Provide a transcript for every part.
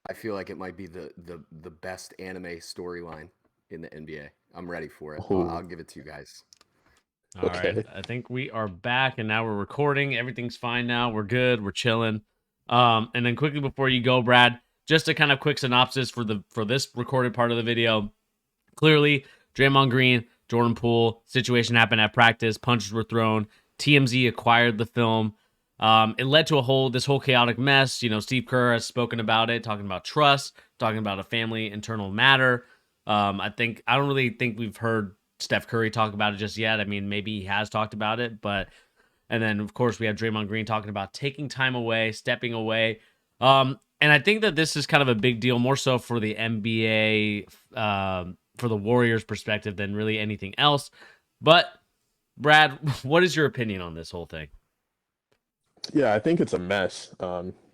I feel like it might be the best anime storyline in the NBA. I'm ready for it. I'll Oh, give it to you guys. All right, okay. I think we are back, and now we're recording. Everything's fine now. We're good. We're chilling. And then quickly before you go, Brad, just a kind of quick synopsis for this recorded part of the video. Clearly, Draymond Green, Jordan Poole situation happened at practice. Punches were thrown. TMZ acquired the film. It led to this whole chaotic mess. You know, Steve Kerr has spoken about it, talking about trust, talking about a family internal matter. I don't really think we've heard Steph Curry talk about it just yet. I mean, maybe he has talked about it, but and then of course we have Draymond Green talking about taking time away, stepping away. And I think that this is kind of a big deal, more so for the NBA, for the Warriors' perspective than really anything else. But Brad, what is your opinion on this whole thing? Yeah, I think it's a mess.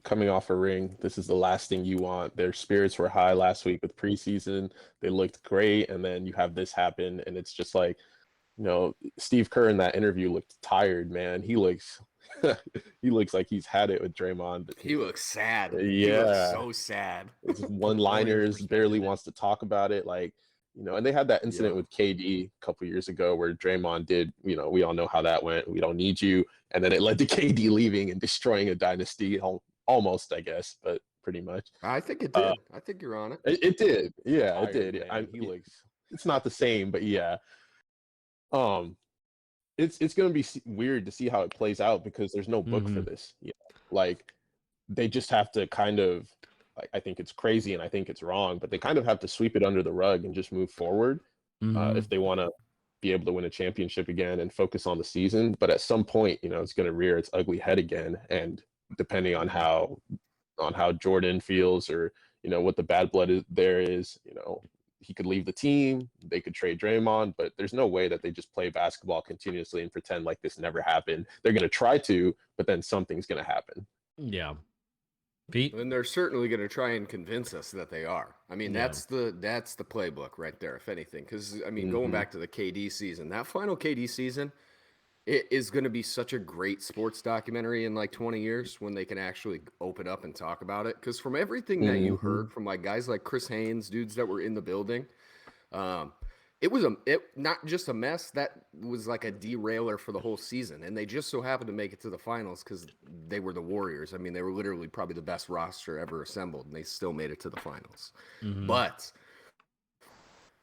Coming off a ring, this is the last thing you want. Their spirits were high last week with preseason. They looked great, and then you have this happen, and it's just like, Steve Kerr in that interview looked tired, man. He looks he looks like he's had it with Draymond. He looks sad. He looks Yeah, so sad it's From the Warriors' one-liners, barely perspective, wants to talk about it. Like, and they had that Yeah. incident with KD a couple years ago where Draymond did, we all know how that went. We don't need you. And then it led to KD leaving and destroying a dynasty, almost, I guess, but pretty much. I think it Uh, did. I think you're on it. it did. Yeah, it Tired, did. man. He looks. It's not the same, but yeah. Um, it's gonna be weird to see how it plays out because there's no book for mm-hmm. this. Like they just have to kind of. I think it's crazy and I think it's wrong, but they kind of have to sweep it under the rug and just move forward Mm-hmm. if they want to be able to win a championship again and focus on the season. But at some point, it's going to rear its ugly head again, and depending on how Jordan feels or what the bad blood there is, he could leave the team. They could trade Draymond, but there's no way that they just play basketball continuously and pretend like this never happened. They're going to try to, but then something's going to happen. Yeah, Pete. And they're certainly going to try and convince us that they are. I mean, Yeah. that's the playbook right there, if anything. Because I mean, going Mm-hmm. back to the KD season, that final KD season, it is going to be such a great sports documentary in like 20 years when they can actually open up and talk about it. Because from everything that you Mm-hmm. heard from like guys like Chris Haynes, dudes that were in the building, um, it not just a mess. That was like a derailer for the whole season, and they just so happened to make it to the finals because they were the Warriors. I mean, they were literally probably the best roster ever assembled, and they still made it to the finals. Mm-hmm. But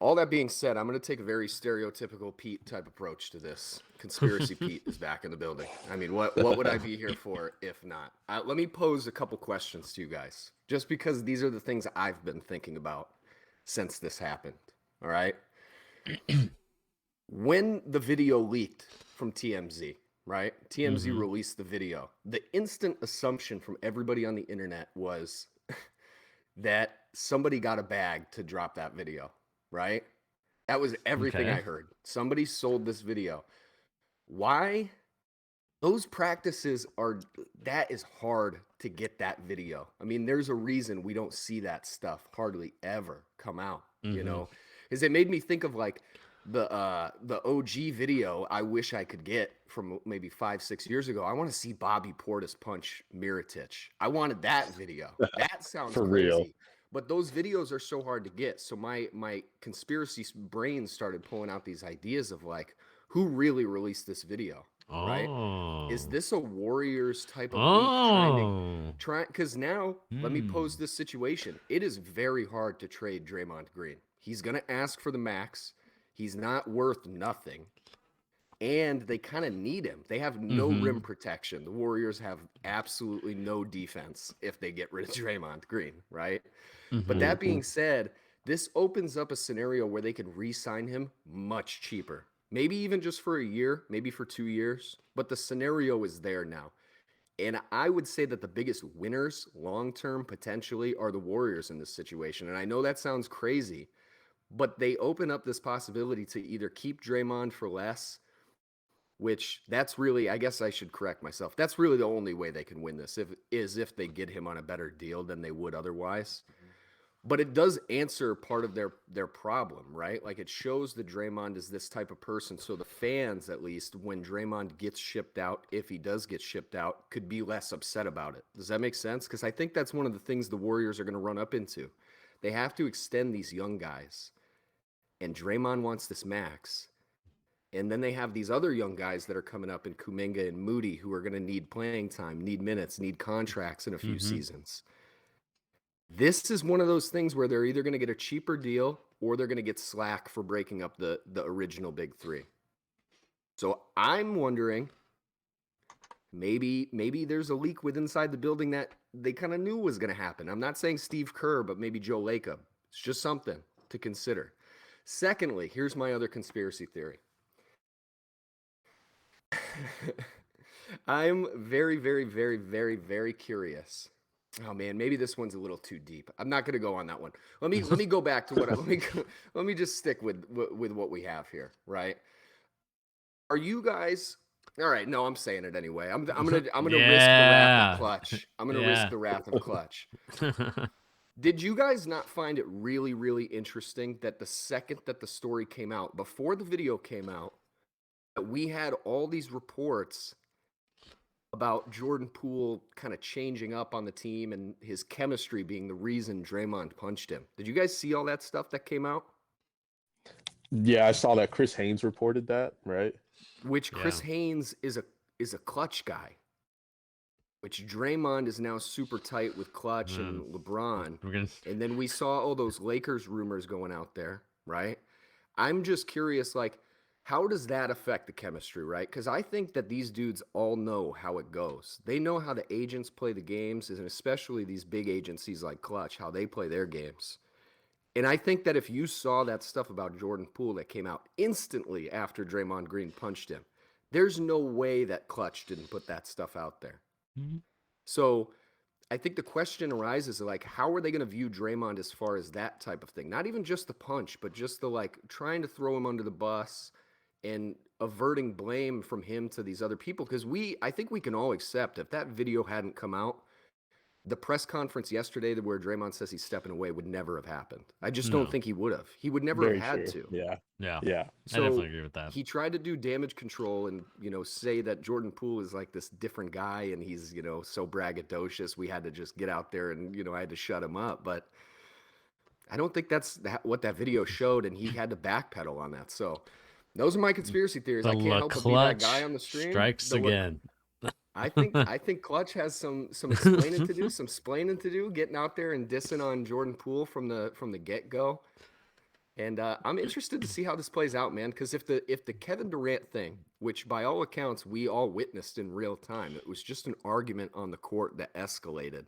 all that being said, I'm going to take a very stereotypical Pete type approach to this. Conspiracy Pete is back in the building. I mean, what would I be here for if not? Let me pose a couple questions to you guys, just because these are the things I've been thinking about since this happened. All right. When the video leaked from TMZ, right? TMZ Mm-hmm. released the video. The instant assumption from everybody on the internet was that somebody got a bag to drop that video, right? That was everything Okay. I heard. Somebody sold this video. Why? Those practices are that is hard to get that video. I mean, there's a reason we don't see that stuff hardly ever come out, Mm-hmm. Is it made me think of like the OG video I wish I could get from maybe 5-6 years ago. I want to see Bobby Portis punch Miritich. I wanted that video. That sounds For real. crazy. But those videos are so hard to get. So my conspiracy brain started pulling out these ideas of like who really released this video, right? Is Oh. this a Warriors type of leak Oh. because now let me pose Hmm. this situation. It is very hard to trade Draymond Green. He's gonna ask for the max. He's not worth nothing. And they kind of need him. They have no Mm-hmm. rim protection. The Warriors have absolutely no defense if they get rid of Draymond Green, right? But Mm-hmm. that Mm-hmm. being said, this opens up a scenario where they could re-sign him much cheaper. Maybe even just for a year, maybe for 2 years. But the scenario is there now. And I would say that the biggest winners long term potentially are the Warriors in this situation. And I know that sounds crazy, but they open up this possibility to either keep Draymond for less, which that's really, I guess I should correct myself. That's really the only way they can win this if they get him on a better deal than they would otherwise. But it does answer part of their problem, right? Like it shows that Draymond is this type of person, so the fans, at least, when Draymond gets shipped out, if he does get shipped out, could be less upset about it. Does that make sense? Because I think that's one of the things the Warriors are going to run up into. They have to extend these young guys, and Draymond wants this max. And then they have these other young guys that are coming up in Kuminga and Moody who are going to need playing time, need minutes, need contracts in a few seasons. This is one of those things where they're either going to get a cheaper deal or they're going to get slack for breaking up the original big three. So I'm wondering, maybe there's a leak with inside the building that they kind of knew was going to happen. I'm not saying Steve Kerr, but maybe Joe Lacob. It's just something to consider. Secondly, here's my other conspiracy theory. I'm very, very, very, very, very curious. Oh man, maybe this one's a little too deep. I'm not going to go on that one. Let me go back to what let me just stick with what we have here, right? Are you guys all right? No, I'm saying it anyway. I'm gonna risk the wrath of Clutch. I'm gonna risk the wrath of Clutch. Did you guys not find it really, really interesting that the second that the story came out, before the video came out, that we had all these reports about Jordan Poole kind of changing up on the team and his chemistry being the reason Draymond punched him? Did you guys see all that stuff that came out? Yeah, I saw that Chris Haynes reported that, right? Which Chris Haynes is a Clutch guy. Which Draymond is now super tight with Clutch and LeBron. And then we saw all those Lakers rumors going out there, right? I'm just curious, like, how does that affect the chemistry, right? Because I think that these dudes all know how it goes. They know how the agents play the games, and especially these big agencies like Clutch, how they play their games. And I think that if you saw that stuff about Jordan Poole that came out instantly after Draymond Green punched him, there's no way that Clutch didn't put that stuff out there. So I think the question arises, like, how are they going to view Draymond as far as that type of thing? Not even just the punch, but just the, like, trying to throw him under the bus and averting blame from him to these other people. Because I think we can all accept, if that video hadn't come out, the press conference yesterday where Draymond says he's stepping away would never have happened. I just don't think he would have. He would never have had to. Yeah. So I definitely agree with that. He tried to do damage control and, say that Jordan Poole is like this different guy and he's, so braggadocious. We had to just get out there and, I had to shut him up. But I don't think that's what that video showed, and he had to backpedal on that. So those are my conspiracy theories. I can't help but be that guy on the stream. Strikes again. I think Clutch has some explaining to do, some splaining to do, getting out there and dissing on Jordan Poole from the get-go. And I'm interested to see how this plays out, man, because if the Kevin Durant thing, which by all accounts we all witnessed in real time, it was just an argument on the court that escalated.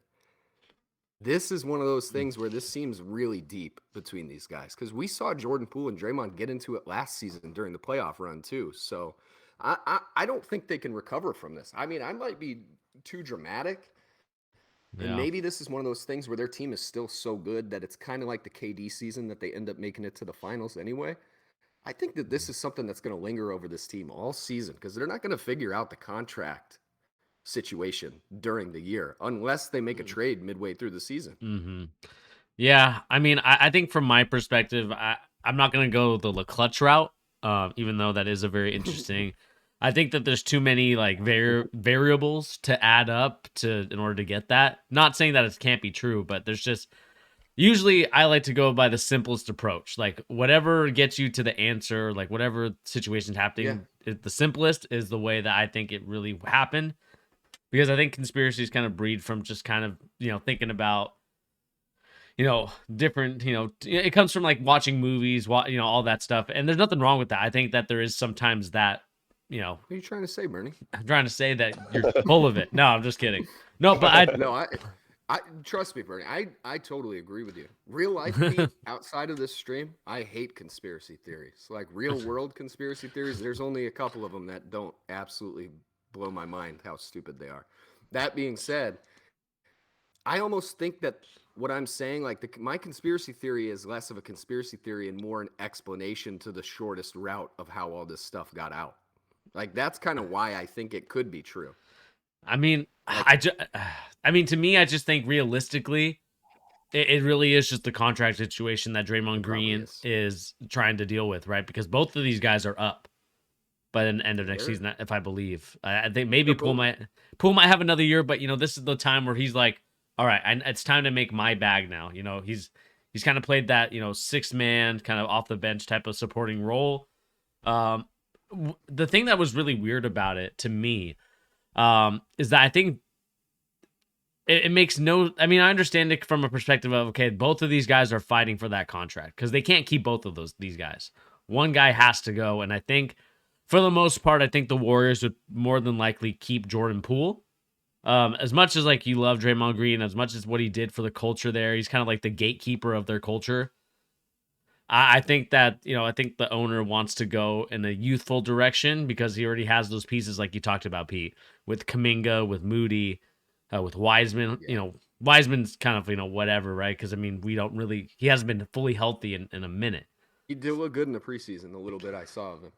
This is one of those things where this seems really deep between these guys, because we saw Jordan Poole and Draymond get into it last season during the playoff run too. So I don't think they can recover from this. I mean, I might be too dramatic. Yeah. And maybe this is one of those things where their team is still so good that it's kind of like the KD season that they end up making it to the finals anyway. I think that this is something that's going to linger over this team all season, because they're not going to figure out the contract situation during the year unless they make a trade midway through the season. Yeah, I mean, I think from my perspective, I'm not going to go the clutch route, even though that is a very interesting. I think that there's too many like variables to add up in order to get that. Not saying that it can't be true, but there's just usually I like to go by the simplest approach. Like whatever gets you to the answer, like whatever situation's happening, the simplest is the way that I think it really happened. Because I think conspiracies kind of breed from just kind of, thinking about, different, it comes from like watching movies, all that stuff. And there's nothing wrong with that. I think that there is sometimes that, What are you trying to say, Bernie? I'm trying to say that you're full of it. No, I'm just kidding. No, but I trust me, Bernie. I totally agree with you. Real life, Pete, outside of this stream, I hate conspiracy theories. Like real world conspiracy theories, there's only a couple of them that don't absolutely blow my mind how stupid they are. That being said, I almost think that what I'm saying, like my conspiracy theory is less of a conspiracy theory and more an explanation to the shortest route of how all this stuff got out. Like that's kind of why I think it could be true. I mean, to me, I just think realistically, it really is just the contract situation that Draymond It probably Green is. is trying to deal with, right? Because both of these guys are up by the end of next They're season, if I believe. I think maybe they're both Poole might have another year, but this is the time where he's like, all right, it's time to make my bag now. He's kind of played that sixth man, kind of off the bench type of supporting role. The thing that was really weird about it to me, is that I think it makes no. I mean, I understand it from a perspective of, okay, both of these guys are fighting for that contract because they can't keep both of these guys. One guy has to go, and I think for the most part, I think the Warriors would more than likely keep Jordan Poole. As much as like you love Draymond Green, as much as what he did for the culture there, he's kind of like the gatekeeper of their culture. I think that I think the owner wants to go in a youthful direction because he already has those pieces like you talked about, Pete, with Kuminga, with Moody, with Wiseman. yeah. Wiseman's kind of whatever, right? Because I mean, he hasn't been fully healthy in a minute. He did look good in the preseason, the little bit I saw of him.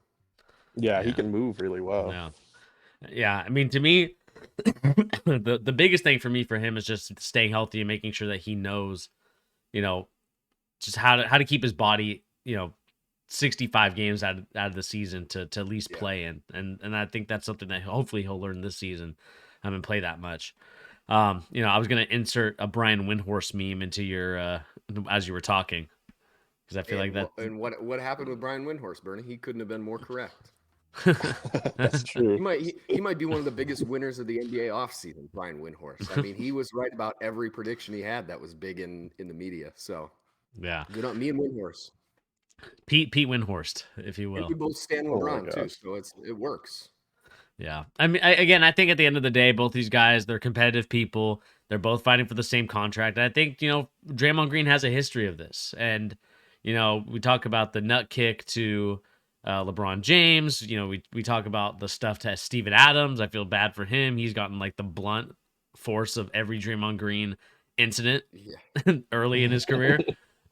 Yeah, he Yeah, can move really well. yeah. I mean, to me, the biggest thing for him is just staying healthy and making sure that he knows, you know, just how to keep his body, 65 games out of the season to at least Yeah. play in. And I think that's something that hopefully he'll learn this season. I haven't played that much. I was gonna insert a Brian Windhorst meme into your as you were talking because I feel like that. And what happened with Brian Windhorst, Bernie? He couldn't have been more correct. That's true. He might be one of the biggest winners of the NBA offseason, Brian Windhorst. I mean, he was right about every prediction he had that was big in the media. So Yeah, good on me and Windhorst. Pete Windhorst, if you And will. we both stand Oh my LeBron too, gosh. so it works. Yeah. I mean, again, I think at the end of the day, both these guys, they're competitive people. They're both fighting for the same contract. And I think, Draymond Green has a history of this. And, we talk about the nut kick to LeBron James. We talk about the stuff to Steven Adams. I feel bad for him. He's gotten like the blunt force of every Draymond Green incident Yeah, early in his career.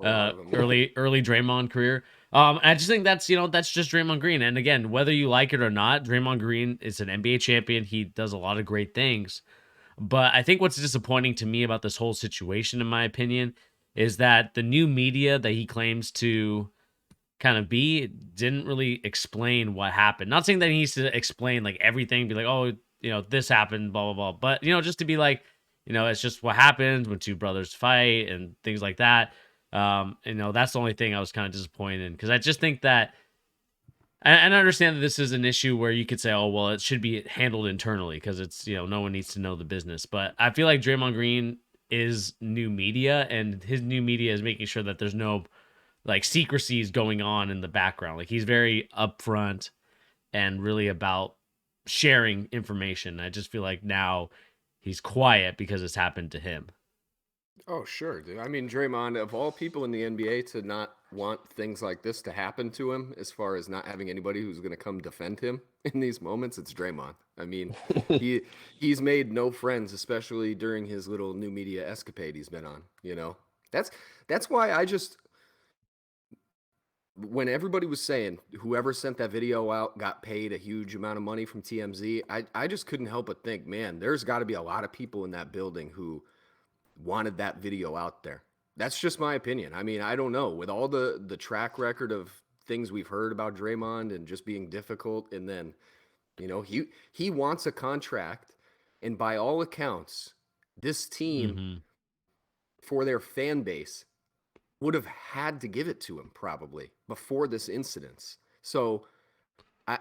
a lot of them. Early Draymond career. I just think that's just Draymond Green. And again, whether you like it or not, Draymond Green is an NBA champion. He does a lot of great things. But I think what's disappointing to me about this whole situation, in my opinion, is that the new media that he claims to kind of be didn't really explain what happened. Not saying that he needs to explain like everything, be like, oh, this happened, blah, blah, blah. But, just to be like, it's just what happens when two brothers fight and things like that. That's the only thing I was kind of disappointed in because I just think that, and I understand that this is an issue where you could say, oh, well, it should be handled internally because it's, no one needs to know the business. But I feel like Draymond Green is new media and his new media is making sure that there's no like secrecies going on in the background. Like he's very upfront and really about sharing information. I just feel like now he's quiet because it's happened to him. Oh, sure, dude. I mean, Draymond, of all people in the NBA to not want things like this to happen to him, as far as not having anybody who's going to come defend him in these moments, it's Draymond. I mean, he's made no friends, especially during his little new media escapade he's been on. That's why when everybody was saying whoever sent that video out got paid a huge amount of money from TMZ, I just couldn't help but think, man, there's got to be a lot of people in that building who wanted that video out there. That's just my opinion. I mean, I don't know. With all the track record of things we've heard about Draymond and just being difficult, and then, he wants a contract, and by all accounts, this team Mm-hmm. for their fan base would have had to give it to him probably before this incident. So I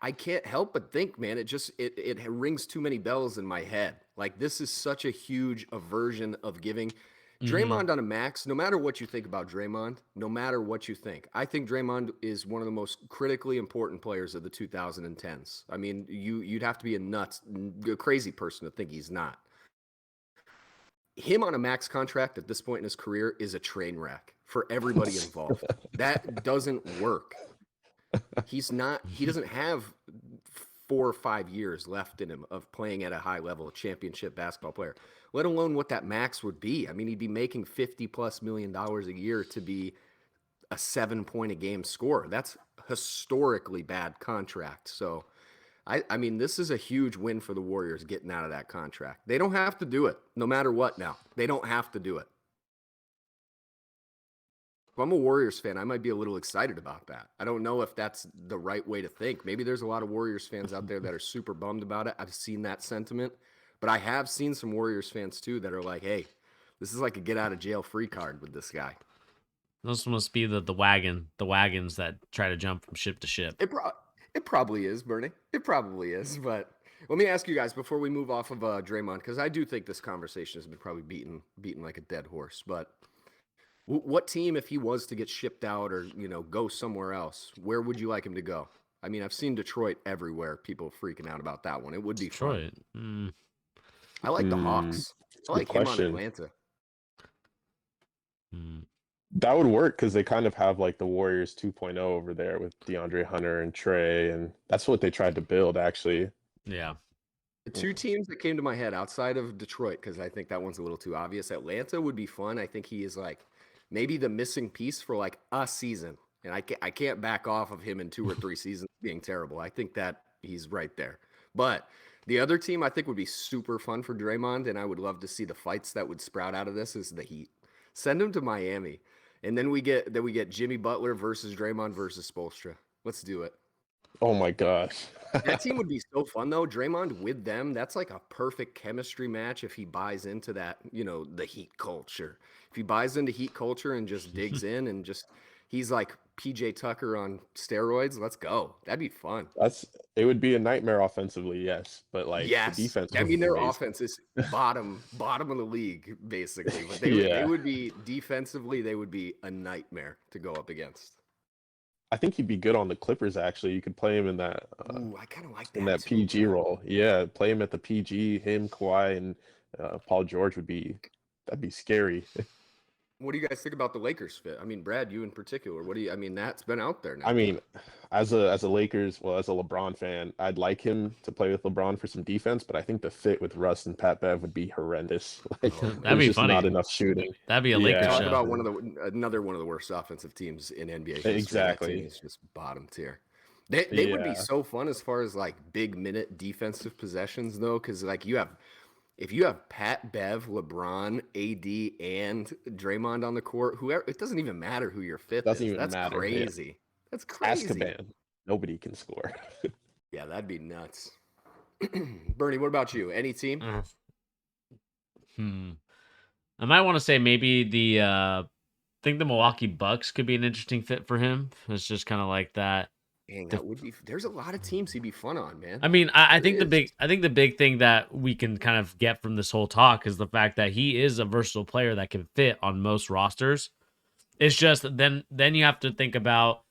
I can't help but think, man, it rings too many bells in my head. Like this is such a huge aversion of giving Mm-hmm. Draymond on a max. No matter what you think about Draymond, no matter what you think, I think Draymond is one of the most critically important players of the 2010s. I mean, you'd have to be a crazy person to think he's not. Him on a max contract at this point in his career is a train wreck for everybody involved. That doesn't work. He doesn't have 4 or 5 years left in him of playing at a high level, a championship basketball player, let alone what that max would be. I mean, he'd be making $50+ million a year to be a 7-point a game scorer. That's historically bad contract. So I mean, this is a huge win for the Warriors getting out of that contract. They don't have to do it no matter what now. They don't have to do it. I'm a Warriors fan, I might be a little excited about that. I don't know if that's the right way to think. Maybe there's a lot of Warriors fans out there that are super bummed about it. I've seen that sentiment, but I have seen some Warriors fans too that are like, "Hey, this is like a get out of jail free card with this guy." Those must be the wagons that try to jump from ship to ship. It probably is, Bernie. It probably is. But let me ask you guys before we move off of Draymond, because I do think this conversation has been probably beaten like a dead horse. But what team, if he was to get shipped out or go somewhere else, where would you like him to go? I mean, I've seen Detroit everywhere. People freaking out about that one. It would be fun. Detroit. I like the Hawks. It's I a good like him on question. Atlanta. That would work because they kind of have like the Warriors 2.0 over there with DeAndre Hunter and Trey, and that's what they tried to build actually. Yeah. The two teams that came to my head outside of Detroit, because I think that one's a little too obvious. Atlanta would be fun. I think he is like maybe the missing piece for like a season. And I can't back off of him in 2 or 3 seasons being terrible. I think that he's right there. But the other team I think would be super fun for Draymond, and I would love to see the fights that would sprout out of this is the Heat. Send him to Miami. And then we get Jimmy Butler versus Draymond versus Spoelstra. Let's do it. Oh my gosh. That team would be so fun though. Draymond with them, that's like a perfect chemistry match if he buys into that, the Heat culture. If he buys into Heat culture and just digs in and just he's like PJ Tucker on steroids, let's go. That'd be fun. It would be a nightmare offensively, yes, but like the Yes. defense I would mean be their amazing. offense is bottom of the league basically, but they Yeah. would be defensively, they would be a nightmare to go up against. I think he'd be good on the Clippers actually. You could play him in that Ooh, I kind of like in that that too. PG role. Yeah, play him at the PG, him, Kawhi, and Paul George that'd be scary. What do you guys think about the Lakers fit? I mean, Brad, you in particular. I mean, that's been out there now. I mean, as a Lakers, well, as a LeBron fan, I'd like him to play with LeBron for some defense, but I think the fit with Russ and Pat Bev would be horrendous. Like, That'd there's be just funny. not enough shooting. That'd be a Lakers Talk show. about another one of the worst offensive teams in NBA history. Exactly. That team is just bottom tier. They would be so fun as far as like big minute defensive possessions though, because like if you have Pat, Bev, LeBron, AD, and Draymond on the court, whoever, it doesn't even matter who your fifth Doesn't is. even That's matter. crazy. Yeah. That's crazy. Azkaban. Nobody can score. Yeah, that'd be nuts. Bernie, what about you? Any team? I might want to say maybe I think the Milwaukee Bucks could be an interesting fit for him. It's just kind of like that. Dang, that would be. There's a lot of teams he'd be fun on, man. I mean, I think is. the big thing that we can kind of get from this whole talk is the fact that he is a versatile player that can fit on most rosters. It's just then you have to think about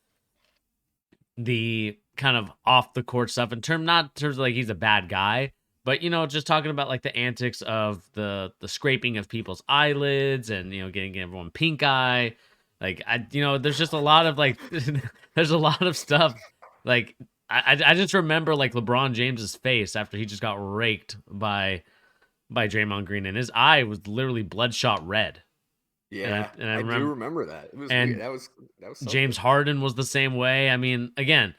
the kind of off the court stuff not in terms of like he's a bad guy, but just talking about like the antics of the scraping of people's eyelids and getting everyone pink eye. Like there's just a lot of like there's a lot of stuff. Like I just remember like LeBron James's face after he just got raked by Draymond Green, and his eye was literally bloodshot red. Yeah, and I do remember that. It was and weird. That was something. James Harden was the same way. I mean, again,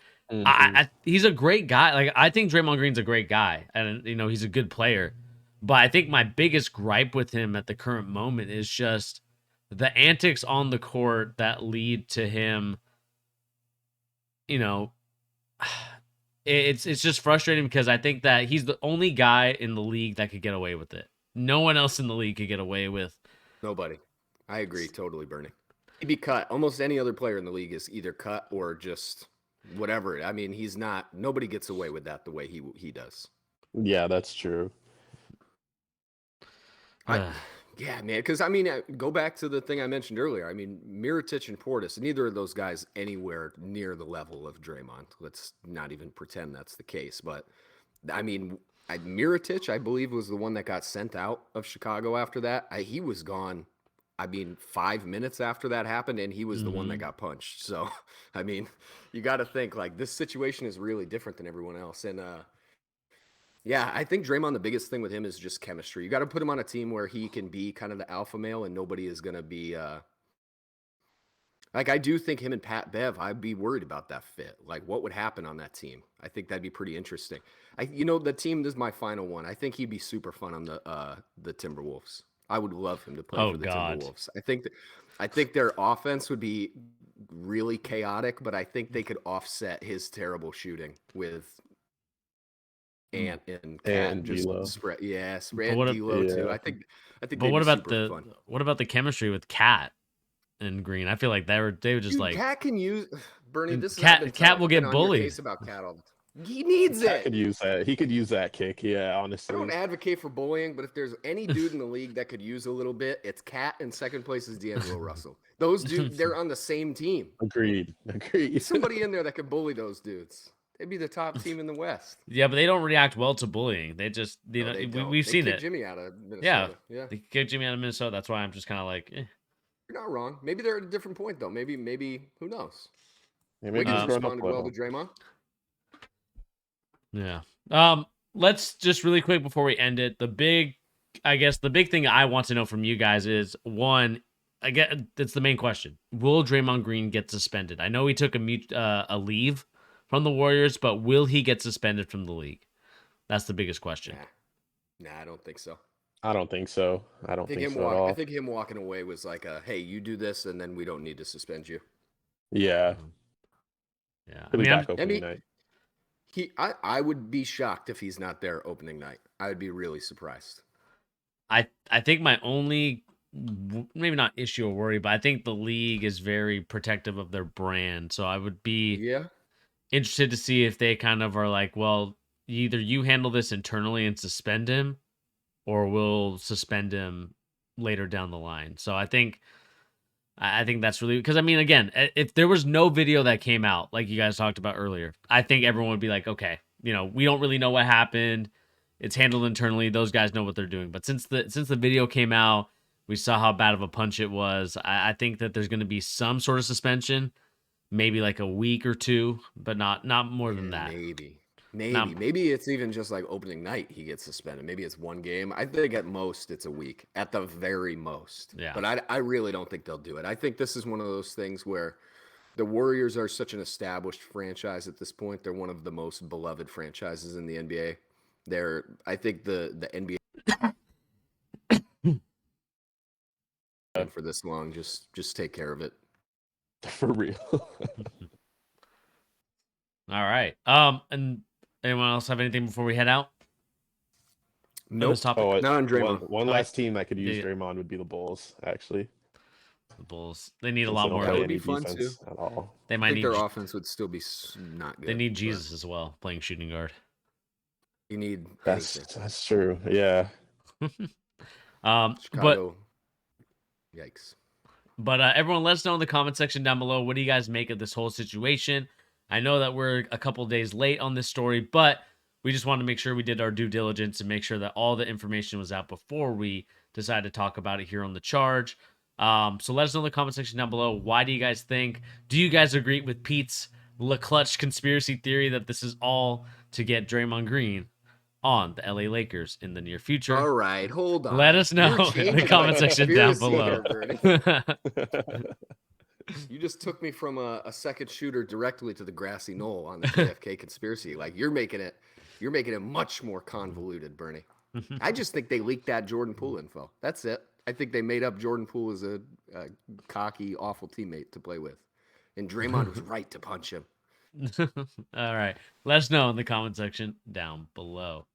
he's a great guy. Like I think Draymond Green's a great guy, and he's a good player. But I think my biggest gripe with him at the current moment is just the antics on the court that lead to him. It's just frustrating because I think that he's the only guy in the league that could get away with it. No one else in the league could get away with. Nobody. I agree totally, Bernie. He'd be cut. Almost any other player in the league is either cut or just whatever. I mean, he's not. Nobody gets away with that the way he does. Yeah, that's true. Yeah, man. Because I mean, go back to the thing I mentioned earlier. I mean, Mirotic and Portis. Neither of those guys anywhere near the level of Draymond. Let's not even pretend that's the case. But I mean, Mirotic, I believe, was the one that got sent out of Chicago after that. He was gone. I mean, 5 minutes after that happened, and he was the one that got punched. So, I mean, you got to think like this situation is really different than everyone else. And yeah, I think Draymond, the biggest thing with him is just chemistry. You got to put him on a team where he can be kind of the alpha male, and nobody is going to be like I do think him and Pat Bev. I'd be worried about that fit. Like, what would happen on that team? I think that'd be pretty interesting. The team. This is my final one. I think he'd be super fun on the Timberwolves. I would love him to play Oh, for the God. Timberwolves. I think their offense would be really chaotic, but I think they could offset his terrible shooting with Ant and Cat And just D'Lo. spread. Yeah, But spread what D'Lo too. Yeah. I think But they'd what be about super fun. the chemistry with Cat and Green? I feel like they were just Dude, like Cat can use Bernie. and This is I've Cat will been get on your bullied. case about Cat all the time. He needs Cat it. could use that. He could use that kick. Yeah, I honestly. don't advocate for bullying, but if there's any dude in the league that could use a little bit, it's Cat, and second place is D'Angelo Russell. Those dudes, they're on the same team. Agreed. There's somebody in there that could bully those dudes. They'd be the top team in the West. Yeah, but they don't react well to bullying. They just No, they don't. we've They seen kicked it. Jimmy out of Yeah, Minnesota. Yeah. they kicked Jimmy out of Minnesota. That's why I'm just kind of like, You're not wrong. Maybe they're at a different point though. Maybe who knows? Yeah, maybe Wiggins he's growing up responded well to well. Draymond. yeah. Let's just really quick before we end it. I guess the big thing I want to know from you guys is one. I get it's the main question. Will Draymond Green get suspended? I know he took a leave from the Warriors, but will he get suspended from the league? That's the biggest question. Nah, I don't think so. I don't think so. I don't think so at all. I think him walking away was like a, hey, you do this, and then we don't need to suspend you. Yeah. Yeah. He'll be I mean, back opening night. I would be shocked if he's not there opening night. I would be really surprised. I think my only maybe not issue or worry, but I think the league is very protective of their brand. So I would be interested to see if they kind of are like, well, either you handle this internally and suspend him, or we'll suspend him later down the line. So I think that's really because I mean, again, if there was no video that came out like you guys talked about earlier, I think everyone would be like, okay, we don't really know what happened. It's handled internally. Those guys know what they're doing. But since the video came out, we saw how bad of a punch it was. I think that there's going to be some sort of suspension, maybe like a week or two, but not more than that. Maybe it's even just like opening night he gets suspended. Maybe it's one game. I think at most it's a week, at the very most. Yeah. But I really don't think they'll do it. I think this is one of those things where the Warriors are such an established franchise at this point. They're one of the most beloved franchises in the NBA. I think the NBA for this long, just take care of it. For real. All right. And anyone else have anything before we head out? Nope. This topic? Oh, Not on Draymond. One last team that could use Yeah. Draymond would be the Bulls, actually. The Bulls. They need a Since lot they don't more. play That would be any fun, defense at all. They I might think need their offense would still be not good. they need but Jesus as well, playing shooting guard. You need That's true. Yeah. Chicago. Yikes. But everyone, let us know in the comment section down below. What do you guys make of this whole situation? I know that we're a couple days late on this story, but we just wanted to make sure we did our due diligence and make sure that all the information was out before we decided to talk about it here on The Charge. So let us know in the comment section down below. Why do you guys think? Do you guys agree with Pete's LaClutch conspiracy theory that this is all to get Draymond Green on the LA Lakers in the near future? All right, hold on. Let us know in the comment section down below. You just took me from a second shooter directly to the grassy knoll on the JFK conspiracy. Like you're making it much more convoluted, Bernie. I just think they leaked that Jordan Poole info. That's it. I think they made up Jordan Poole as a cocky, awful teammate to play with, and Draymond was right to punch him. All right, let us know in the comment section down below.